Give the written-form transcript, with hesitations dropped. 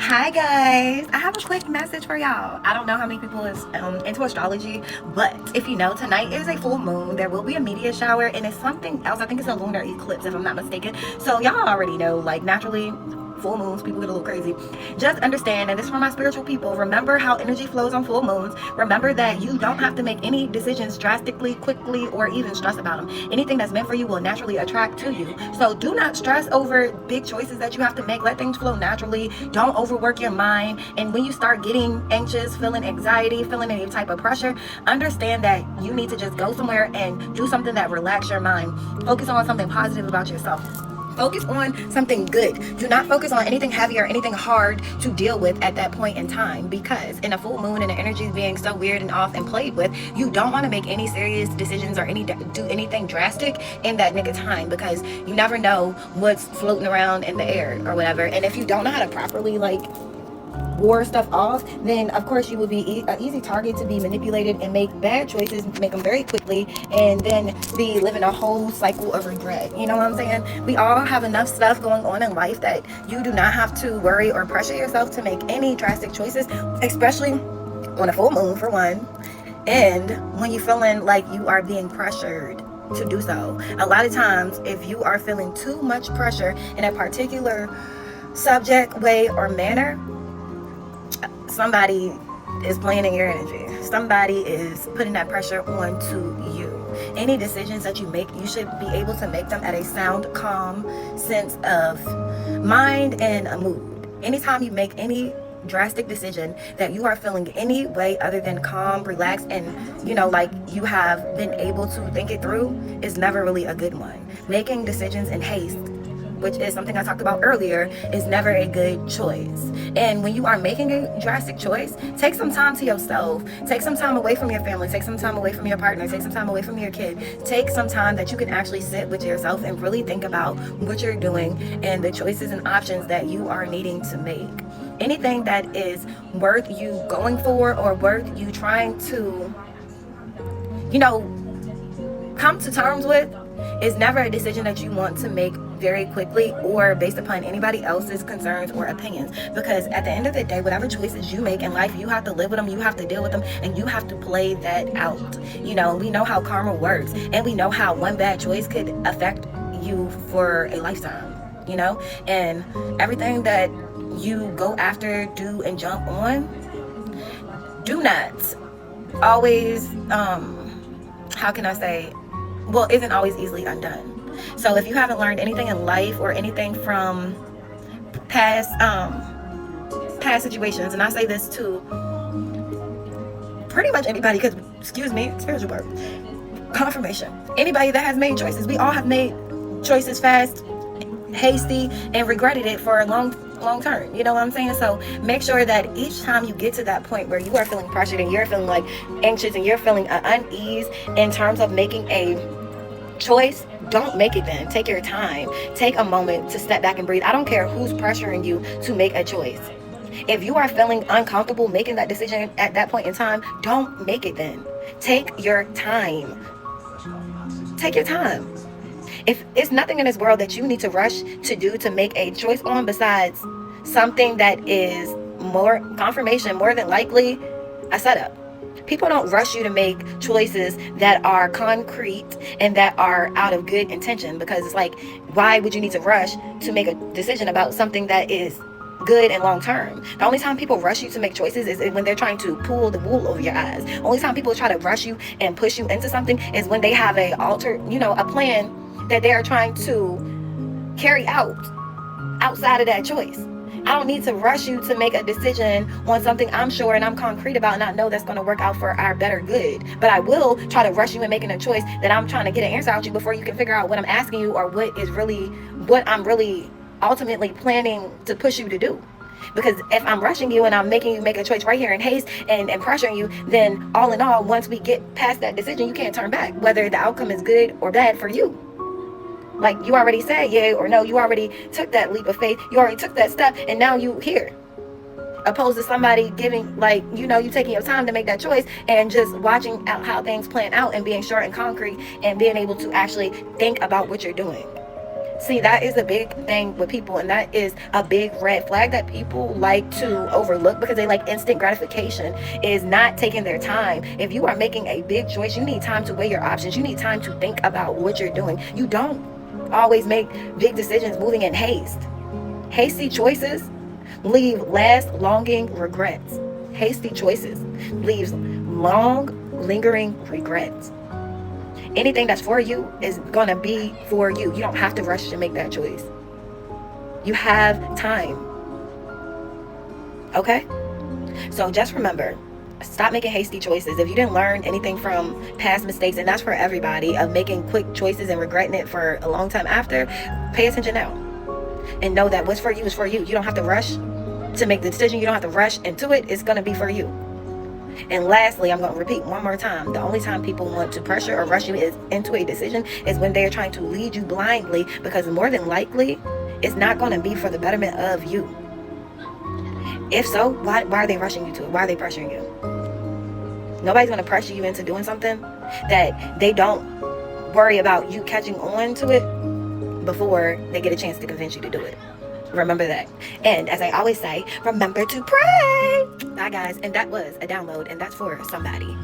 Hi guys, I have a quick message for y'all. I don't know how many people is into astrology, but if you know, tonight is a full moon. There will be a meteor shower, and it's something else. I think it's a lunar eclipse, if I'm not mistaken. So y'all already know, like, naturally, full moons, people get a little crazy. Just understand, and this is for my spiritual people, remember how energy flows on full moons. Remember that you don't have to make any decisions drastically, quickly, or even stress about them. Anything that's meant for you will naturally attract to you. So do not stress over big choices that you have to make. Let things flow naturally. Don't overwork your mind. And when you start getting anxious, feeling anxiety, feeling any type of pressure, understand that you need to just go somewhere and do something that relax your mind. Focus on something positive about yourself. Focus on something good. Do not focus on anything heavy or anything hard to deal with at that point in time, because in a full moon and the energy being so weird and off and played with, you don't want to make any serious decisions or do anything drastic in that nick of time, because you never know what's floating around in the air or whatever. And if you don't know how to properly war stuff off, then of course you will be an easy target to be manipulated and make bad choices, make them very quickly, and then be living a whole cycle of regret. You know what I'm saying? We all have enough stuff going on in life that you do not have to worry or pressure yourself to make any drastic choices, especially on a full moon, for one, and when you're feeling like you are being pressured to do so. A lot of times, if you are feeling too much pressure in a particular subject, way, or manner, somebody is playing in your energy. Somebody is putting that pressure onto you. Any decisions that you make, you should be able to make them at a sound, calm sense of mind and a mood. Anytime you make any drastic decision that you are feeling any way other than calm, relaxed, and like you have been able to think it through, is never really a good one. Making decisions in haste, which is something I talked about earlier, is never a good choice. And when you are making a drastic choice, take some time to yourself. Take some time away from your family. Take some time away from your partner. Take some time away from your kid. Take some time that you can actually sit with yourself and really think about what you're doing and the choices and options that you are needing to make. Anything that is worth you going for or worth you trying to, come to terms with, is never a decision that you want to make very quickly or based upon anybody else's concerns or opinions, because at the end of the day, whatever choices you make in life, you have to live with them, you have to deal with them, and you have to play that out. We know how karma works, and we know how one bad choice could affect you for a lifetime, and everything that you go after, do, and jump on, do not always isn't always easily undone. So if you haven't learned anything in life or anything from past situations, and I say this to pretty much anybody, because, spiritual part, confirmation, anybody that has made choices, we all have made choices fast, hasty, and regretted it for a long term. You know what I'm saying? So make sure that each time you get to that point where you are feeling pressured and you're feeling like anxious and you're feeling unease in terms of making a choice, don't make it then. Take your time. Take a moment to step back and breathe. I don't care who's pressuring you to make a choice. If you are feeling uncomfortable making that decision at that point in time, don't make it then. Take your time. Take your time. If it's nothing in this world that you need to rush to do to make a choice on besides something that is more confirmation, more than likely a setup. People don't rush you to make choices that are concrete and that are out of good intention, because it's like, why would you need to rush to make a decision about something that is good and long term? The only time people rush you to make choices is when they're trying to pull the wool over your eyes. Only time people try to rush you and push you into something is when they have a plan that they are trying to carry out outside of that choice. I don't need to rush you to make a decision on something I'm sure and I'm concrete about and I know that's going to work out for our better good. But I will try to rush you in making a choice that I'm trying to get an answer out of you before you can figure out what I'm asking you or what I'm really ultimately planning to push you to do. Because if I'm rushing you and I'm making you make a choice right here in haste and pressuring you, then all in all, once we get past that decision, you can't turn back, whether the outcome is good or bad for you. Like, you already said yeah or no. You already took that leap of faith. You already took that step, and now you here. Opposed to somebody giving, you taking your time to make that choice and just watching out how things plan out and being short and concrete and being able to actually think about what you're doing. See, that is a big thing with people, and that is a big red flag that people like to overlook because they like instant gratification, is not taking their time. If you are making a big choice, you need time to weigh your options. You need time to think about what you're doing. You don't always make big decisions moving in haste. Hasty choices leave longing regrets. Hasty choices leaves long, lingering regrets. Anything that's for you is going to be for you. You don't have to rush to make that choice. You have time. Okay? So just remember, stop making hasty choices. If you didn't learn anything from past mistakes, and that's for everybody, of making quick choices and regretting it for a long time after, pay attention now. And know that what's for you is for you. You don't have to rush to make the decision. You don't have to rush into it. It's going to be for you. And lastly, I'm going to repeat one more time. The only time people want to pressure or rush you into a decision is when they're trying to lead you blindly, because more than likely, it's not going to be for the betterment of you. If so, why are they rushing you to it? Why are they pressuring you? Nobody's going to pressure you into doing something that they don't worry about you catching on to it before they get a chance to convince you to do it. Remember that. And as I always say, remember to pray. Bye, guys. And that was a download, and that's for somebody.